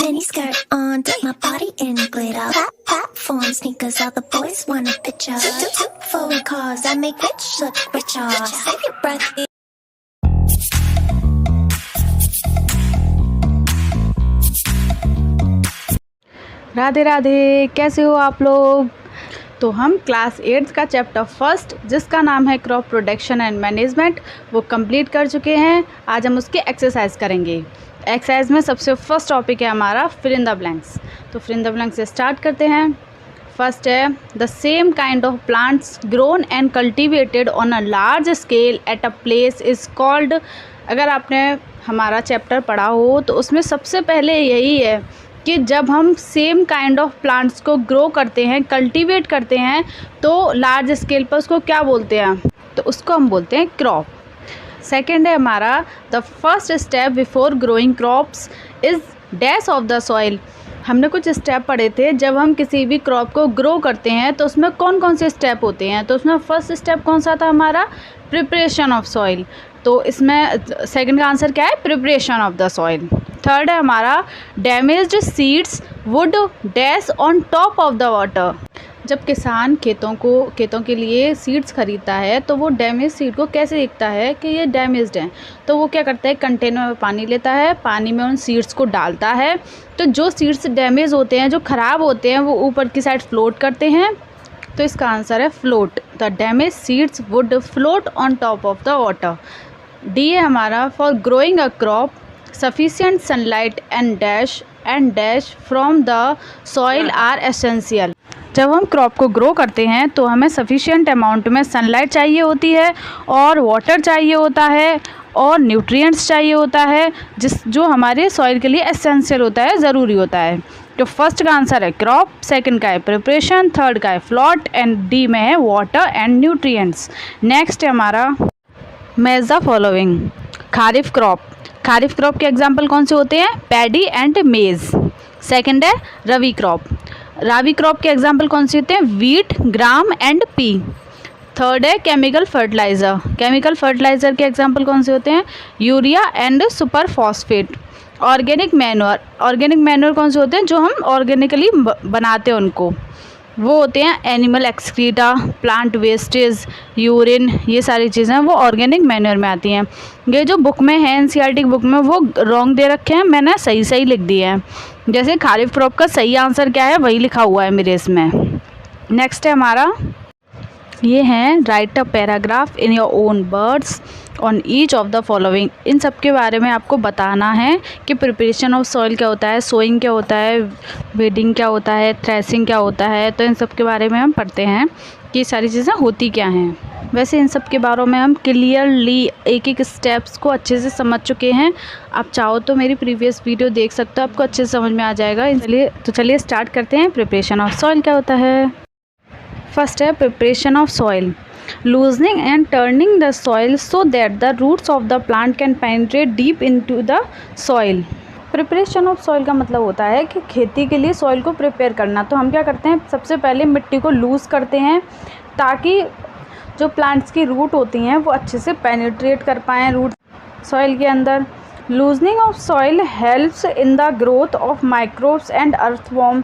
mini skirt on, dip my body in glitter. Platform sneakers, all the boys want a picture. Two foreign cars, I make rich look richer. Save your breath. Radhe Radhe, कैसे हो आप लोग। तो हम class 8 का chapter first जिसका नाम है क्रॉप प्रोडक्शन एंड मैनेजमेंट वो कंप्लीट कर चुके हैं। आज हम उसके एक्सरसाइज करेंगे। एक्सरसाइज में सबसे फर्स्ट टॉपिक है हमारा फिल इन द ब्लैंक्स। तो फिल इन द ब्लैंक्स से स्टार्ट करते हैं। फर्स्ट है the same kind of plants grown and cultivated on a large scale at a place is called. अगर आपने हमारा चैप्टर पढ़ा हो तो उसमें सबसे पहले यही है कि जब हम सेम काइंड ऑफ प्लांट्स को ग्रो करते हैं, कल्टीवेट करते हैं, तो लार्ज स्केल पर उसको क्या बोलते हैं, तो उसको हम बोलते हैं क्रॉप। सेकंड है हमारा the first step before growing crops is dash of the soil. हमने कुछ स्टेप पढ़े थे जब हम किसी भी क्रॉप को ग्रो करते हैं तो उसमें कौन कौन से स्टेप होते हैं। तो उसमें फर्स्ट स्टेप कौन सा था हमारा, प्रिपरेशन ऑफ सॉइल। तो इसमें सेकंड का आंसर क्या है, preparation of the soil. Third है हमारा damaged seeds would dash on top of the water. जब किसान खेतों के लिए सीड्स खरीदता है तो वो डैमेज सीड को कैसे देखता है कि ये डैमेज्ड हैं, तो वो क्या करता है, कंटेनर में पानी लेता है, पानी में उन सीड्स को डालता है। तो जो सीड्स डैमेज होते हैं, जो ख़राब होते हैं, वो ऊपर की साइड फ्लोट करते हैं। तो इसका आंसर है float. The damage seeds would float on top of the water. D है हमारा for growing a crop sufficient sunlight and dash from the soil are essential। जब हम क्रॉप को ग्रो करते हैं तो हमें सफिशिएंट अमाउंट में सनलाइट चाहिए होती है और वाटर चाहिए होता है और न्यूट्रिएंट्स चाहिए होता है जो हमारे सॉइल के लिए एसेंशियल होता है, ज़रूरी होता है। तो फर्स्ट का आंसर है क्रॉप, सेकंड का है प्रिपरेशन, थर्ड का है फ्लोट एंड डी में है वाटर एंड न्यूट्रिएंट्स। नेक्स्ट है हमारा match the following. Kharif crop के एग्जाम्पल कौन से होते हैं, पैडी एंड मेज। सेकंड है रबी क्रॉप के एग्जाम्पल कौन से होते हैं, wheat, gram and P. Third है केमिकल फर्टिलाइज़र के एग्जाम्पल कौन से होते हैं, urea and super phosphate. Organic manure कौन से होते हैं, जो हम ऑर्गेनिकली बनाते हैं उनको, वो होते हैं animal excreta, plant wastage, urine, ये सारी चीज़ें वो ऑर्गेनिक मैन्योर में आती हैं। ये जो बुक में है एनसीईआरटी बुक में वो रॉन्ग दे रखे हैं, मैंने सही लिख दिए हैं। जैसे खारिफ क्रॉप का सही आंसर क्या है वही लिखा हुआ है मेरे इसमें। नेक्स्ट है हमारा ये हैं write a paragraph in your own words on each of the following. इन सब के बारे में आपको बताना है कि प्रिपरेशन ऑफ सॉइल क्या होता है, सोइंग क्या होता है, वीडिंग क्या होता है, थ्रेसिंग क्या होता है। तो इन सब के बारे में हम पढ़ते हैं कि ये सारी चीज़ें होती क्या हैं। वैसे इन सब के बारे में हम क्लियरली एक स्टेप्स को अच्छे से समझ चुके हैं। आप चाहो तो मेरी प्रीवियस वीडियो देख सकते हो, आपको अच्छे से समझ में आ जाएगा। चलिए स्टार्ट करते हैं। प्रिपरेशन ऑफ सॉइल क्या होता है। फर्स्ट है preparation of soil, loosening and turning the soil so that the roots of the plant can penetrate deep into the soil। Preparation of soil का मतलब होता है कि खेती के लिए सॉइल को प्रिपेयर करना। तो हम क्या करते हैं, सबसे पहले मिट्टी को लूज़ करते हैं ताकि जो प्लांट्स की रूट होती हैं वो अच्छे से पेनिट्रेट कर पाएँ रूट सॉइल के अंदर। Loosening of soil helps in the growth of microbes and earthworm.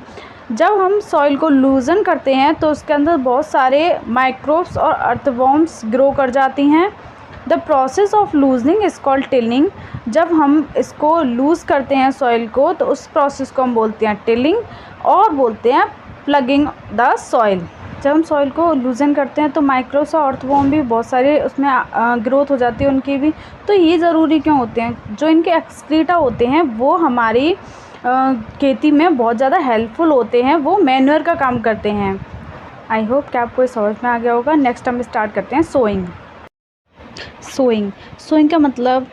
जब हम सॉइल को लूज़न करते हैं तो उसके अंदर बहुत सारे माइक्रोब्स और अर्थवॉर्म्स ग्रो कर जाती हैं। The process of loosening is called tilling. जब हम इसको लूज़ करते हैं सॉइल को तो उस प्रोसेस को हम बोलते हैं टिलिंग और बोलते हैं प्लगिंग द सॉइल। जब हम सॉइल को लूजन करते हैं तो माइक्रोब्स और अर्थवॉर्म भी बहुत सारे उसमें ग्रोथ हो जाती है उनकी भी। तो ये ज़रूरी क्यों होते हैं, जो इनके एक्सक्रीटा होते हैं वो हमारी खेती में बहुत ज़्यादा हेल्पफुल होते हैं, वो मैन्योर का काम करते हैं। आई होप कि आपको समझ में आ गया होगा। नेक्स्ट हम स्टार्ट करते हैं सोइंग का मतलब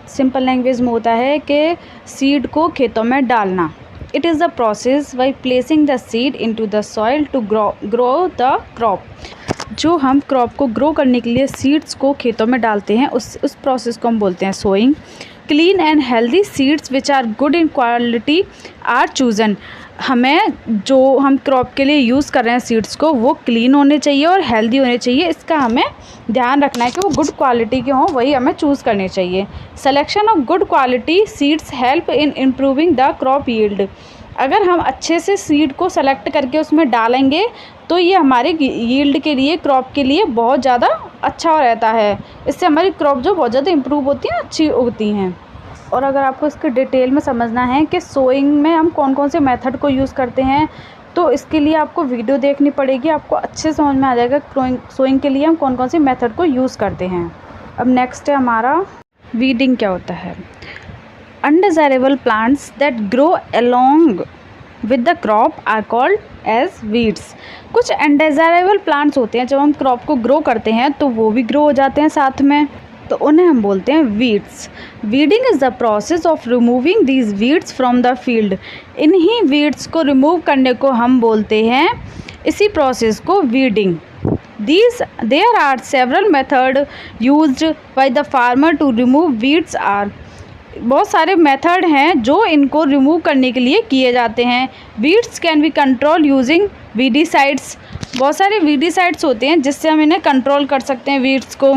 सिंपल लैंग्वेज में होता है कि सीड को खेतों में डालना। It is the process by placing the seed into the soil to grow the crop. जो हम क्रॉप को ग्रो करने के लिए सीड्स को खेतों में डालते हैं उस प्रोसेस को हम बोलते हैं sowing. Clean and healthy seeds which are good in quality are chosen. हमें जो हम क्रॉप के लिए यूज़ कर रहे हैं सीड्स को वो क्लीन होने चाहिए और हेल्दी होने चाहिए, इसका हमें ध्यान रखना है कि वो गुड क्वालिटी के हों, वही हमें चूज़ करने चाहिए। Selection of good quality seeds help in improving the crop yield. अगर हम अच्छे से सीड को सेलेक्ट करके उसमें डालेंगे तो ये हमारे यील्ड के लिए, क्रॉप के लिए बहुत ज़्यादा अच्छा रहता है। इससे हमारी क्रॉप जो बहुत ज़्यादा इम्प्रूव होती हैं, अच्छी होती हैं। और अगर आपको इसके डिटेल में समझना है कि सोइंग में हम कौन कौन से मेथड को यूज़ करते हैं, तो इसके लिए आपको वीडियो देखनी पड़ेगी, आपको अच्छे समझ में आ जाएगा सोइंग के लिए हम कौन कौन सी मेथड को यूज़ करते हैं। अब नेक्स्ट है हमारा वीडिंग क्या होता है। Undesirable plants that grow along with the crop are called as weeds. कुछ अनडिज़ायरेबल प्लांट्स होते हैं, जब हम क्रॉप को ग्रो करते हैं तो वो भी ग्रो हो जाते हैं साथ में, तो उन्हें हम बोलते हैं weeds. Weeding is the process of removing these weeds from the field. इन्हीं वीड्स को रिमूव करने को हम बोलते हैं, इसी प्रोसेस को weeding. There are several methods used by the farmer to remove weeds are। बहुत सारे मेथड हैं जो इनको रिमूव करने के लिए किए जाते हैं। Weeds can be control using weedicides. बहुत सारे वीडीसाइड्स होते हैं जिससे हम इन्हें कंट्रोल कर सकते हैं वीड्स को।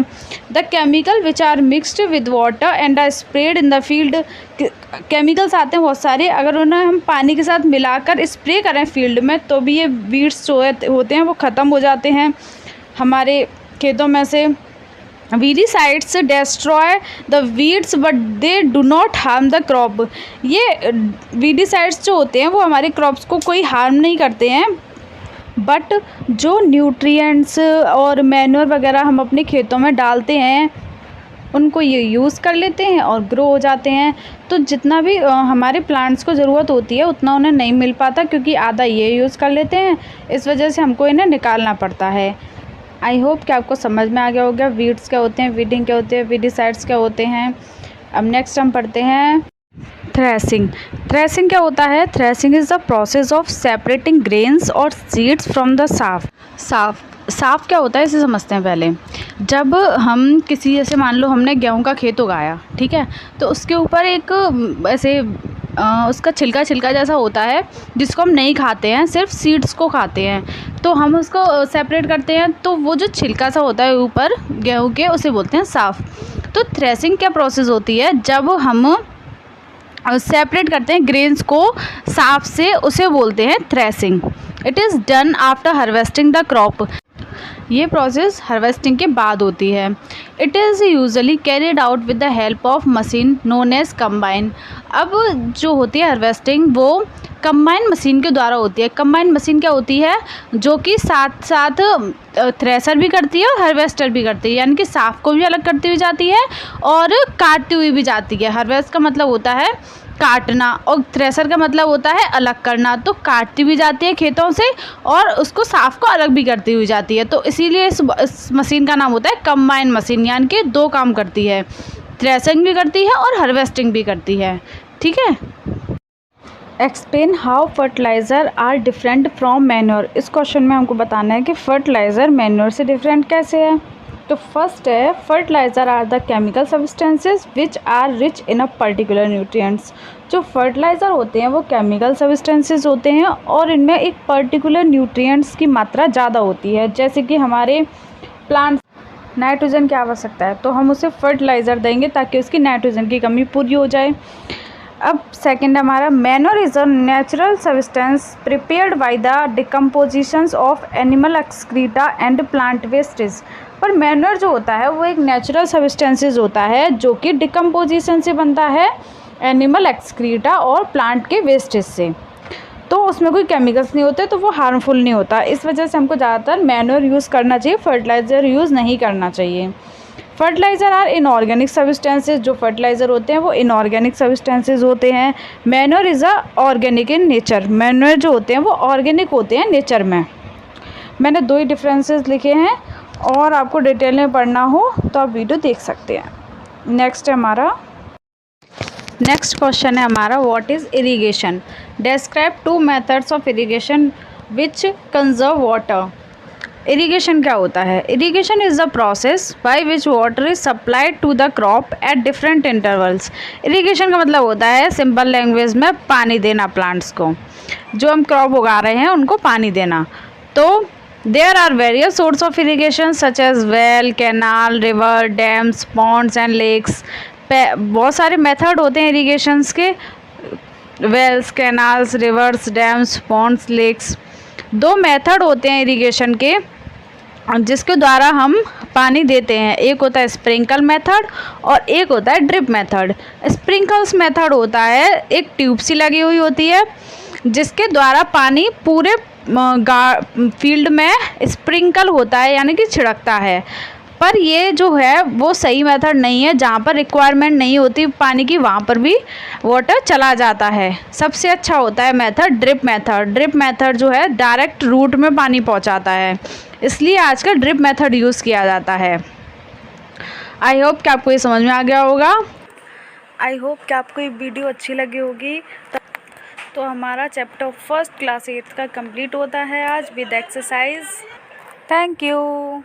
The chemical which are mixed with water and are spread in the field. Chemicals आते हैं बहुत सारे, अगर उन्हें हम पानी के साथ मिलाकर स्प्रे करें फील्ड में तो भी ये वीड्स जो होते हैं वो ख़त्म हो जाते हैं हमारे खेतों में से। Weedicides destroy the weeds but they do not harm the crop. ये वीडीसाइड्स जो होते हैं वो हमारे क्रॉप्स को कोई हार्म नहीं करते हैं, बट जो न्यूट्रिएंट्स और मैन्योर वगैरह हम अपने खेतों में डालते हैं उनको ये यूज़ कर लेते हैं और ग्रो हो जाते हैं। तो जितना भी हमारे प्लांट्स को ज़रूरत होती है उतना उन्हें नहीं मिल पाता, क्योंकि आधा ये यूज़ कर लेते हैं, इस वजह से हमको इन्हें निकालना पड़ता है। आई होप कि आपको समझ में आ गया होगा वीड्स क्या होते हैं, वीडिंग क्या होते हैं, वीडीसाइड्स क्या होते हैं। अब नेक्स्ट हम पढ़ते हैं थ्रेसिंग। थ्रेसिंग क्या होता है? Threshing is the process of separating grains और सीड्स फ्रॉम द साफ क्या होता है इसे समझते हैं पहले। जब हम किसी, जैसे मान लो हमने गेहूं का खेत उगाया, ठीक है, तो उसके ऊपर एक ऐसे उसका छिलका जैसा होता है जिसको हम नहीं खाते हैं, सिर्फ सीड्स को खाते हैं, तो हम उसको सेपरेट करते हैं, तो वो जो छिलका सा होता है ऊपर गेहूं के उसे बोलते हैं साफ। तो थ्रेसिंग क्या प्रोसेस होती है? जब हम सेपरेट करते हैं ग्रेन्स को साफ से, उसे बोलते हैं threshing. It is done after harvesting the crop. ये प्रोसेस हार्वेस्टिंग के बाद होती है। It is usually carried out with the help of machine known as combine. अब जो होती है हार्वेस्टिंग वो कंबाइन मशीन के द्वारा होती है। कंबाइन मशीन क्या होती है? जो कि साथ साथ थ्रेसर भी करती है और हार्वेस्टर भी करती है, यानी कि साफ को भी अलग करती हुई जाती है और काटती हुई भी जाती है। हार्वेस्ट का मतलब होता है काटना और थ्रेसर का मतलब होता है अलग करना। तो काटती भी जाती है खेतों से और उसको साफ को अलग भी करती हुई जाती है, तो इसीलिए इस मशीन का नाम होता है कंबाइन मशीन, यानी कि दो काम करती है, थ्रेसिंग भी करती है और हार्वेस्टिंग भी करती है। ठीक है। Explain how fertiliser are different from manure. इस क्वेश्चन में हमको बताना है कि फर्टिलाइज़र मैन्योर से डिफरेंट कैसे है। तो फर्स्ट है, fertiliser are the chemical substances which are rich in a particular nutrients. जो फर्टिलाइज़र होते हैं वो केमिकल सब्सटेंसेस होते हैं और इनमें एक पर्टिकुलर न्यूट्रिएंट्स की मात्रा ज़्यादा होती है। जैसे कि हमारे प्लांट्स नाइट्रोजन की आवश्यकता है तो हम उसे फर्टिलाइज़र देंगे ताकि उसकी नाइट्रोजन की कमी पूरी हो जाए। अब सेकंड हमारा, manure is a natural substance prepared by the decompositions of animal excreta and plant wastage. पर मैन्योर जो होता है वो एक नेचुरल सब्सटेंसेस होता है जो कि डिकम्पोजिशन से बनता है, एनिमल एक्सक्रीटा और प्लांट के वेस्टेज से। तो उसमें कोई केमिकल्स नहीं होते, तो वो हार्मफुल नहीं होता। इस वजह से हमको ज़्यादातर मैन्योर यूज़ करना चाहिए, फर्टिलाइज़र यूज़ नहीं करना चाहिए। Fertiliser are inorganic substances. जो फर्टिलाइज़र होते हैं वो इनऑर्गेनिक सब्सटेंसेस होते हैं। Manure is a organic in nature. Manure जो होते हैं वो ऑर्गेनिक होते हैं नेचर में। मैंने दो ही डिफरेंसेस लिखे हैं और आपको डिटेल में पढ़ना हो तो आप वीडियो देख सकते हैं। नेक्स्ट क्वेश्चन है हमारा, what is irrigation? Describe two methods of irrigation which conserve water. Irrigation क्या होता है? Irrigation is the process by which water is supplied to the crop at different intervals. Irrigation का मतलब होता है सिंपल लैंग्वेज में पानी देना प्लांट्स को, जो हम क्रॉप उगा रहे हैं उनको पानी देना। तो there are various source of irrigation such as well, canal, river, dams, ponds and lakes. बहुत सारे मेथड होते हैं इरिगेशंस के, wells, canals, rivers, dams, ponds, lakes. 2 method होते हैं इरिगेशन के जिसके द्वारा हम पानी देते हैं। एक होता है स्प्रिंकल मेथड और एक होता है ड्रिप मेथड। स्प्रिंकल्स मेथड होता है एक ट्यूब सी लगी हुई होती है जिसके द्वारा पानी पूरे फील्ड में स्प्रिंकल होता है, यानी कि छिड़कता है। पर ये जो है वो सही मेथड नहीं है। जहाँ पर रिक्वायरमेंट नहीं होती पानी की वहाँ पर भी वाटर चला जाता है। सबसे अच्छा होता है method drip method. Drip method जो है डायरेक्ट रूट में पानी पहुँचाता है, इसलिए आजकल ड्रिप मेथड यूज़ किया जाता है। आई होप कि आपको ये समझ में आ गया होगा। आई होप कि आपको ये वीडियो अच्छी लगी होगी। तो हमारा चैप्टर फर्स्ट क्लास 8 का कंप्लीट होता है आज विद एक्सरसाइज। Thank you.